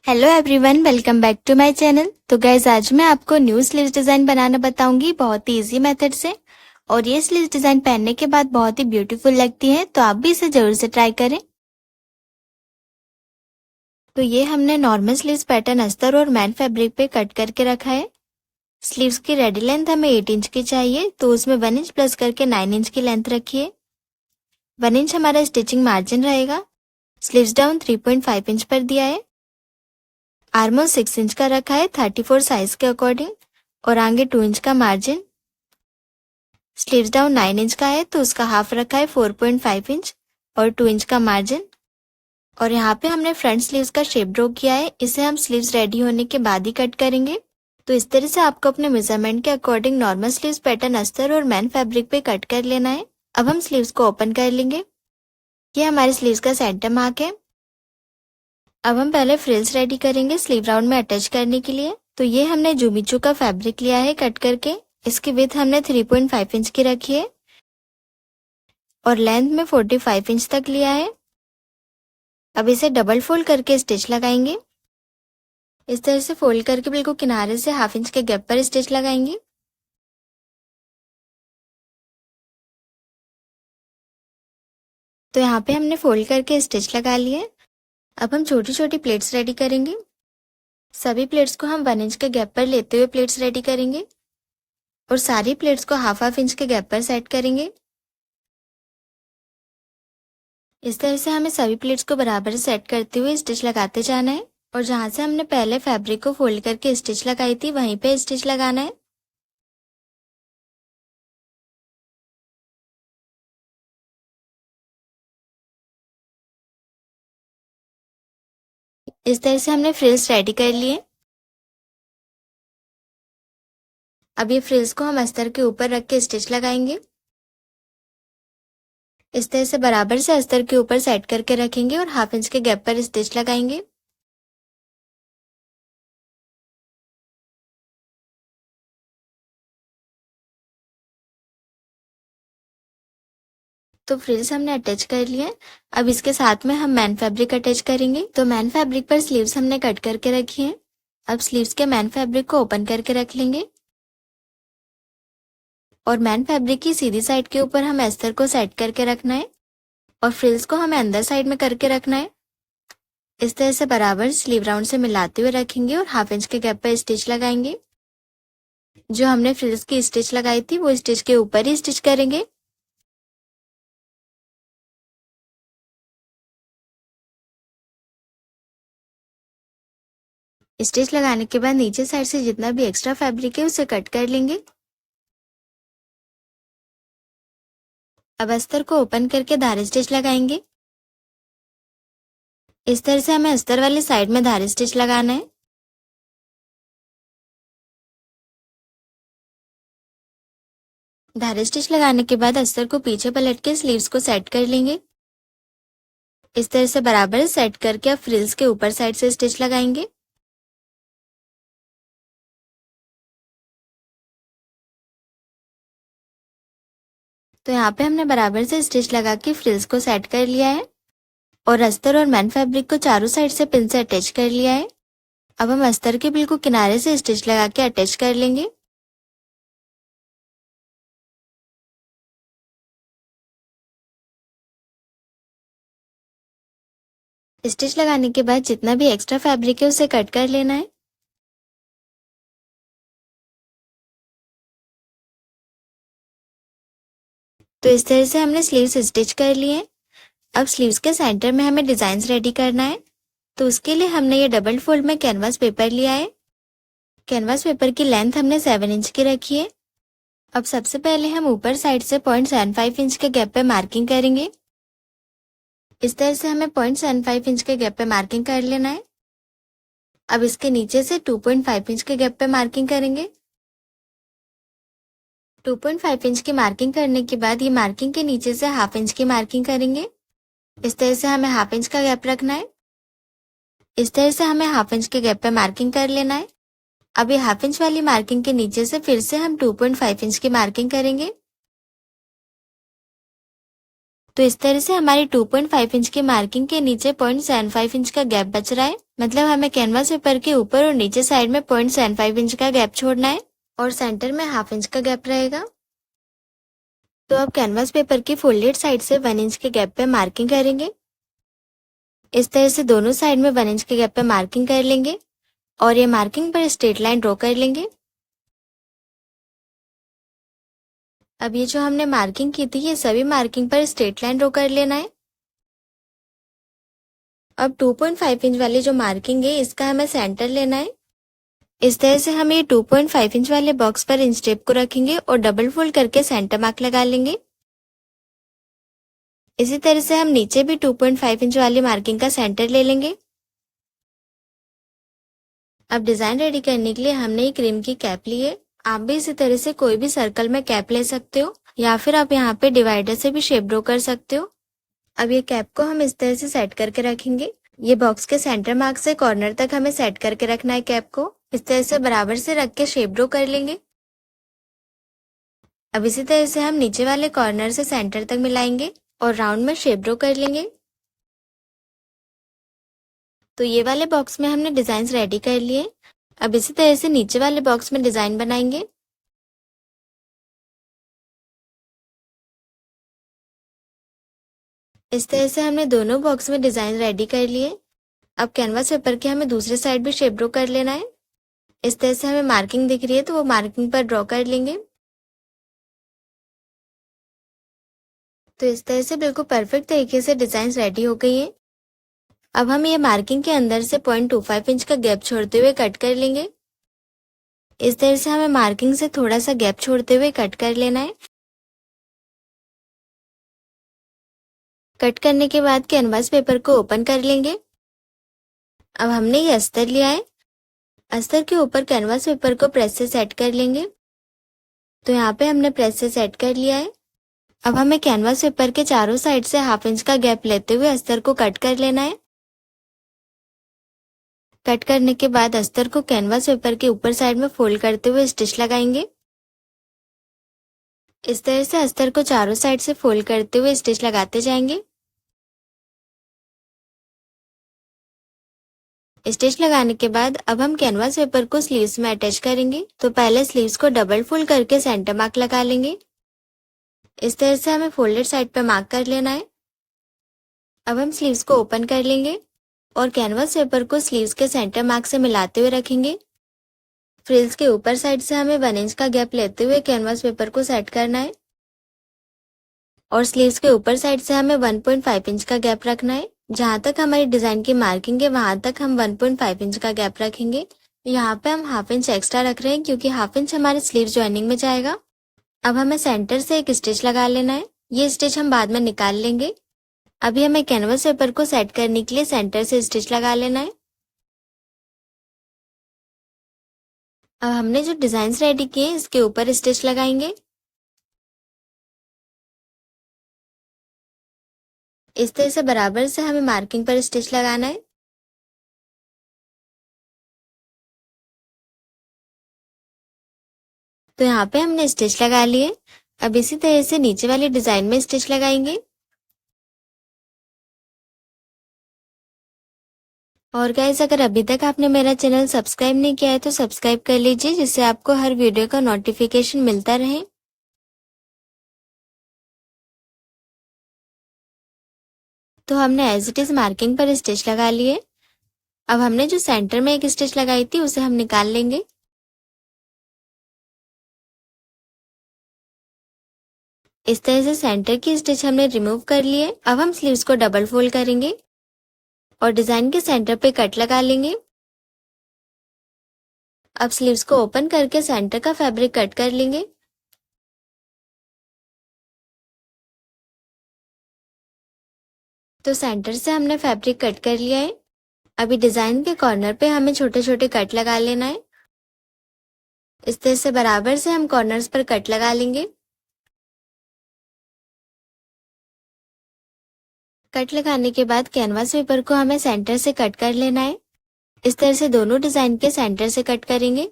Hello everyone, welcome back to my channel. तो guys आज मैं आपको न्यू स्लीव्स डिज़ाइन बनाना बताऊंगी बहुत ही इजी मेथड से। और ये स्लीव्स डिज़ाइन पहनने के बाद बहुत ही ब्यूटीफुल लगती है, तो आप भी इसे जरूर से ट्राई करें। तो ये हमने नॉर्मल स्लीव्स पैटर्न अस्तर और मैन फैब्रिक पे कट करके रखा है। स्लीव्स की रेडी लेंथ हमें 8 इंच की चाहिए, तो उसमें 1 इंच प्लस करके 9 इंच की लेंथ रखिए। 1 इंच हमारा स्टिचिंग मार्जिन रहेगा। स्लीव्स डाउन 3.5 इंच पर दिया है। आर्मोल 6 इंच का रखा है 34 साइज के अकॉर्डिंग, और आगे 2 इंच का मार्जिन। स्लीव्स डाउन 9 इंच का है, तो उसका हाफ रखा है 4.5 इंच और 2 इंच का मार्जिन। और यहाँ पे हमने फ्रंट स्लीव्स का शेप ड्रॉ किया है, इसे हम स्लीव्स रेडी होने के बाद ही कट करेंगे। तो इस तरह से आपको अपने मेजरमेंट के अकॉर्डिंग नॉर्मल स्लीव्स पैटर्न अस्तर और मैन फैब्रिक पे कट कर लेना है। अब हम स्लीव्स को ओपन कर लेंगे। ये हमारे स्लीव्स का सेंटर मार्क है। अब हम पहले फ्रिल्स रेडी करेंगे स्लीव राउंड में अटैच करने के लिए। तो ये हमने जुमीचू का फैब्रिक लिया है कट करके। इसकी विड्थ हमने 3.5 इंच की रखी है और लेंथ में 45 इंच तक लिया है। अब इसे डबल फोल्ड करके स्टिच लगाएंगे। इस तरह से फोल्ड करके बिल्कुल किनारे से हाफ इंच के गैप पर स्टिच लगाएंगे। तो यहाँ पे हमने फोल्ड करके स्टिच लगा लिए। अब हम छोटी छोटी प्लेट्स रेडी करेंगे। सभी प्लेट्स को हम 1 इंच के गैप पर लेते हुए प्लेट्स रेडी करेंगे और सारी प्लेट्स को हाफ इंच के गैप पर सेट करेंगे। इस तरह से हमें सभी प्लेट्स को बराबर सेट करते हुए स्टिच लगाते जाना है और जहां से हमने पहले फैब्रिक को फोल्ड करके स्टिच लगाई थी वहीं पे स्टिच लगाना है। इस तरह से हमने फ्रिल्स रेडी कर लिए। अब ये फ्रिल्स को हम अस्तर के ऊपर रख के स्टिच लगाएंगे। इस तरह से बराबर से अस्तर के ऊपर सेट करके रखेंगे और हाफ इंच के गैप पर स्टिच लगाएंगे। तो फ्रिल्स हमने अटैच कर लिए। अब इसके साथ में हम मैन फैब्रिक अटैच करेंगे। तो मैन फैब्रिक पर स्लीव्स हमने कट करके रखी है। अब स्लीव्स के मैन फैब्रिक को ओपन करके रख लेंगे और मैन फैब्रिक की सीधी साइड के ऊपर हम अस्तर को सेट करके रखना है और फ्रिल्स को हमें अंदर साइड में करके रखना है। इस तरह से बराबर स्लीव राउंड से मिलाते हुए रखेंगे और हाफ इंच के गैप पर स्टिच लगाएंगे। जो हमने फ्रिल्स की स्टिच लगाई थी वो स्टिच के ऊपर ही स्टिच करेंगे। स्टिच लगाने के बाद नीचे साइड से जितना भी एक्स्ट्रा फैब्रिक है उसे कट कर लेंगे। अब अस्तर को ओपन करके धारी स्टिच लगाएंगे। इस तरह से हमें अस्तर वाली साइड में धारी स्टिच लगाना है। धारी स्टिच लगाने के बाद अस्तर को पीछे पलट के स्लीव्स को सेट कर लेंगे। इस तरह से बराबर सेट करके अब फ्रिल्स के ऊपर साइड से स्टिच लगाएंगे। तो यहाँ पे हमने बराबर से स्टिच लगा के फ्रिल्स को सेट कर लिया है और अस्तर और मैन फैब्रिक को चारों साइड से पिन से अटैच कर लिया है। अब हम अस्तर के बिल्कुल किनारे से स्टिच लगा के अटैच कर लेंगे। स्टिच लगाने के बाद जितना भी एक्स्ट्रा फैब्रिक है उसे कट कर लेना है। तो इस तरह से हमने स्लीव्स स्टिच कर लिए हैं। अब स्लीव्स के सेंटर में हमें डिजाइन रेडी करना है। तो उसके लिए हमने ये डबल फोल्ड में कैनवास पेपर लिया है। कैनवास पेपर की लेंथ हमने 7 इंच की रखी है। अब सबसे पहले हम ऊपर साइड से 0.75 इंच के गैप पे मार्किंग करेंगे। इस तरह से हमें 0.75 इंच के गैप पे मार्किंग कर लेना है। अब इसके नीचे से 2.5 इंच के गैप पे मार्किंग करेंगे। 2.5 इंच की मार्किंग करने के बाद ये मार्किंग के नीचे से हाफ इंच की मार्किंग करेंगे। इस तरह से हमें हाफ इंच का गैप रखना है। इस तरह से हमें हाफ इंच के गैप पे मार्किंग कर लेना है। अब ये हाफ इंच वाली मार्किंग के नीचे से फिर से हम 2.5 इंच की मार्किंग करेंगे। तो इस तरह से हमारी 2.5 इंच की मार्किंग के नीचे 0.75 इंच का गैप बच रहा है। मतलब हमें कैनवास पेपर के ऊपर और नीचे साइड में 0.75 इंच का गैप छोड़ना है और सेंटर में 1/2 इंच का गैप रहेगा। तो अब कैनवास पेपर की फोल्डेड साइड से 1 इंच के गैप पे मार्किंग करेंगे। इस तरह से दोनों साइड में 1 इंच के गैप पे मार्किंग कर लेंगे और ये मार्किंग पर स्ट्रेट लाइन ड्रॉ कर लेंगे। अब ये जो हमने मार्किंग की थी ये सभी मार्किंग पर स्ट्रेट लाइन ड्रॉ कर लेना है। अब 2.5 इंच वाली जो मार्किंग है इसका हमें सेंटर लेना है। इस तरह से हम ये 2.5 इंच वाले बॉक्स पर इंच टेप को रखेंगे और डबल फोल्ड करके सेंटर मार्क लगा लेंगे। इसी तरह से हम नीचे भी 2.5 इंच वाली मार्किंग का सेंटर ले लेंगे। अब डिजाइन रेडी करने के लिए हमने ये क्रीम की कैप ली है। आप भी इसी तरह से कोई भी सर्कल में कैप ले सकते हो या फिर आप यहाँ पे डिवाइडर से भी शेप ड्रॉ कर सकते हो। अब ये कैप को हम इस तरह से सेट करके रखेंगे। ये बॉक्स के सेंटर मार्क से कॉर्नर तक हमें सेट करके रखना है कैप को। इस तरह से बराबर से रख के शेप ड्रॉ कर लेंगे। अब इसी तरह से हम नीचे वाले कॉर्नर से सेंटर तक मिलाएंगे और राउंड में शेप ड्रॉ कर लेंगे। तो ये वाले बॉक्स में हमने डिजाइन रेडी कर लिए। अब इसी तरह से नीचे वाले बॉक्स में डिजाइन बनाएंगे। इस तरह से हमने दोनों बॉक्स में डिजाइन रेडी कर लिए। अब कैनवास पेपर के हमें दूसरे साइड भी शेप ड्रॉ कर लेना है। इस तरह से हमें मार्किंग दिख रही है तो वो मार्किंग पर ड्रॉ कर लेंगे। तो इस तरह से बिल्कुल परफेक्ट तरीके से डिजाइन रेडी हो गई है। अब हम ये मार्किंग के अंदर से 0.25 इंच का गैप छोड़ते हुए कट कर लेंगे। इस तरह से हमें मार्किंग से थोड़ा सा गैप छोड़ते हुए कट कर लेना है। कट करने के बाद कैनवास पेपर को ओपन कर लेंगे। अब हमने ये अस्तर लिया है। अस्तर के ऊपर कैनवास पेपर को प्रेस से सेट कर लेंगे। तो यहाँ पे हमने प्रेस से सेट कर लिया है। अब हमें कैनवास पेपर के चारों साइड से 1/2 इंच का गैप लेते हुए अस्तर को कट कर लेना है। कट करने के बाद अस्तर को कैनवास पेपर के ऊपर साइड में फोल्ड करते हुए स्टिच लगाएंगे। इस तरह से अस्तर को चारों साइड से फोल्ड करते हुए स्टिच लगाते जाएंगे। स्टिच लगाने के बाद अब हम कैनवास पेपर को स्लीव्स में अटैच करेंगे। तो पहले स्लीव्स को डबल फोल्ड करके सेंटर मार्क लगा लेंगे। इस तरह से हमें फोल्डेड साइड पर मार्क कर लेना है। अब हम स्लीव्स को ओपन कर लेंगे और कैनवास पेपर को स्लीव्स के सेंटर मार्क से मिलाते हुए रखेंगे। फ्रिल्स के ऊपर साइड से हमें 1 इंच का गैप लेते हुए कैनवास पेपर को सेट करना है और स्लीव्स के ऊपर साइड से हमें 1.5 इंच का गैप रखना है। जहां तक हमारी डिजाइन की मार्किंग है वहां तक हम 1.5 इंच का गैप रखेंगे। यहाँ पे हम 1/2 इंच एक्स्ट्रा रख रहे हैं क्योंकि 1/2 इंच हमारे स्लीव ज्वाइनिंग में जाएगा। अब हमें सेंटर से एक स्टिच लगा लेना है। ये स्टिच हम बाद में निकाल लेंगे। अभी हमें कैनवास पेपर को सेट करने के लिए सेंटर से स्टिच लगा लेना है। अब हमने जो डिजाइन रेडी किए हैं इसके ऊपर स्टिच लगाएंगे। इस तरह से बराबर से हमें मार्किंग पर स्टिच लगाना है। तो यहाँ पे हमने स्टिच लगा लिए। अब इसी तरह से नीचे वाले डिजाइन में स्टिच लगाएंगे। और गाइस अगर अभी तक आपने मेरा चैनल सब्सक्राइब नहीं किया है तो सब्सक्राइब कर लीजिए जिससे आपको हर वीडियो का नोटिफिकेशन मिलता रहे। तो हमने एज इट इज मार्किंग पर स्टिच लगा लिए। अब हमने जो सेंटर में एक स्टिच लगाई थी उसे हम निकाल लेंगे। इस तरह से सेंटर की स्टिच हमने रिमूव कर लिए। अब हम स्लीव्स को डबल फोल्ड करेंगे और डिजाइन के सेंटर पे कट लगा लेंगे। अब स्लीव्स को ओपन करके सेंटर का फैब्रिक कट कर लेंगे। तो सेंटर से हमने फैब्रिक कट कर लिया है। अभी डिजाइन के कॉर्नर पे हमें छोटे छोटे कट लगा लेना है। इस तरह से बराबर से हम कॉर्नर्स पर कट लगा लेंगे। कट लगाने के बाद कैनवास पेपर को हमें सेंटर से कट कर लेना है। इस तरह से दोनों डिजाइन के सेंटर से कट करेंगे।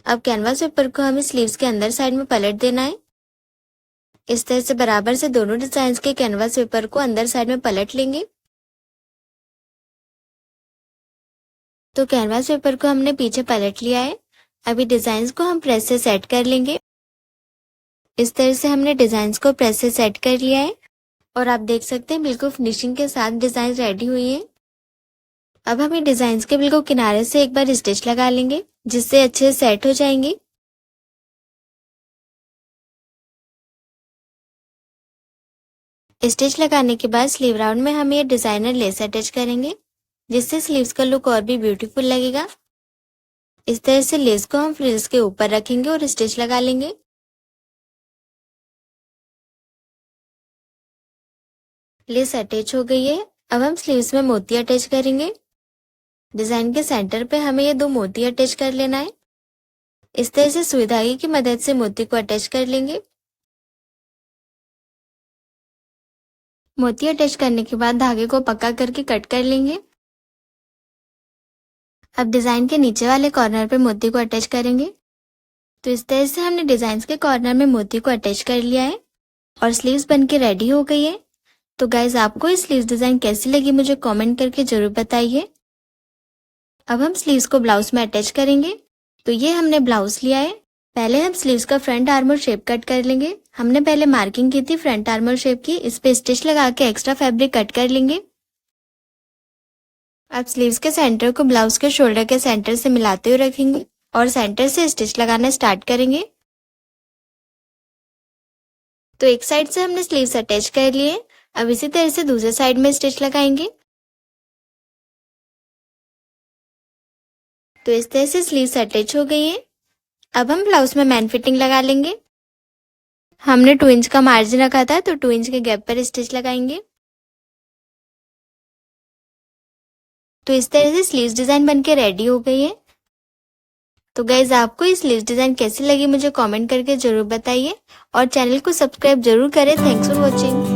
अब कैनवास पेपर को हमें स्लीव्स के अंदर साइड में पलट देना है। इस तरह से बराबर से दोनों डिजाइन के कैनवास पेपर को अंदर साइड में पलट लेंगे। तो कैनवास पेपर को हमने पीछे पलट लिया है। अभी डिजाइन को हम प्रेस से सेट कर लेंगे। इस तरह से हमने डिजाइन को प्रेस से सेट कर लिया है और आप देख सकते हैं बिल्कुल फिनिशिंग के साथ डिजाइन रेडी हुई है। अब हम ये डिजाइन के बिल्कुल किनारे से एक बार स्टिच लगा लेंगे जिससे अच्छे से सेट हो जाएंगे। स्टिच लगाने के बाद स्लीव राउंड में हम ये डिजाइनर लेस अटैच करेंगे जिससे स्लीव्स का लुक और भी ब्यूटीफुल लगेगा। इस तरह से लेस को हम फ्रिल्स के ऊपर रखेंगे और स्टिच लगा लेंगे। लेस अटैच हो गई है। अब हम स्लीव्स में मोती अटैच करेंगे। डिजाइन के सेंटर पे हमें ये 2 मोती अटैच कर लेना है। इस तरह से सुई धागे की मदद से मोती को अटैच कर लेंगे। मोती अटैच करने के बाद धागे को पक्का करके कट कर लेंगे। अब डिजाइन के नीचे वाले कॉर्नर पे मोती को अटैच करेंगे। तो इस तरह से हमने डिजाइन के कॉर्नर में मोती को अटैच कर लिया है और स्लीव्स बनके रेडी हो गई है। तो गाइज आपको ये स्लीव्स डिजाइन कैसी लगी मुझे कमेंट करके जरूर बताइए। अब हम स्लीव्स को ब्लाउज में अटैच करेंगे। तो ये हमने ब्लाउज लिया है। पहले हम स्लीव्स का फ्रंट आर्मर शेप कट कर लेंगे। हमने पहले मार्किंग की थी फ्रंट आर्मर शेप की, इस पे स्टिच लगा के एक्स्ट्रा फैब्रिक कट कर लेंगे। अब स्लीव्स के सेंटर को ब्लाउज के शोल्डर के सेंटर से मिलाते हुए रखेंगे और सेंटर से स्टिच लगाना स्टार्ट करेंगे। तो एक साइड से हमने स्लीव्स अटैच कर लिए। अब इसी तरह से दूसरे साइड में स्टिच लगाएंगे। तो इस तरह से स्लीव्स अटैच हो गई है। अब हम ब्लाउज में मैन फिटिंग लगा लेंगे। हमने 2 इंच का मार्जिन रखा था तो 2 इंच के गैप पर स्टिच लगाएंगे। तो इस तरह से स्लीव्स डिजाइन बनके रेडी हो गई है। तो गाइज आपको ये स्लीव्स डिजाइन कैसी लगी मुझे कमेंट करके जरूर बताइए और चैनल को सब्सक्राइब जरूर करें। Thanks for watching.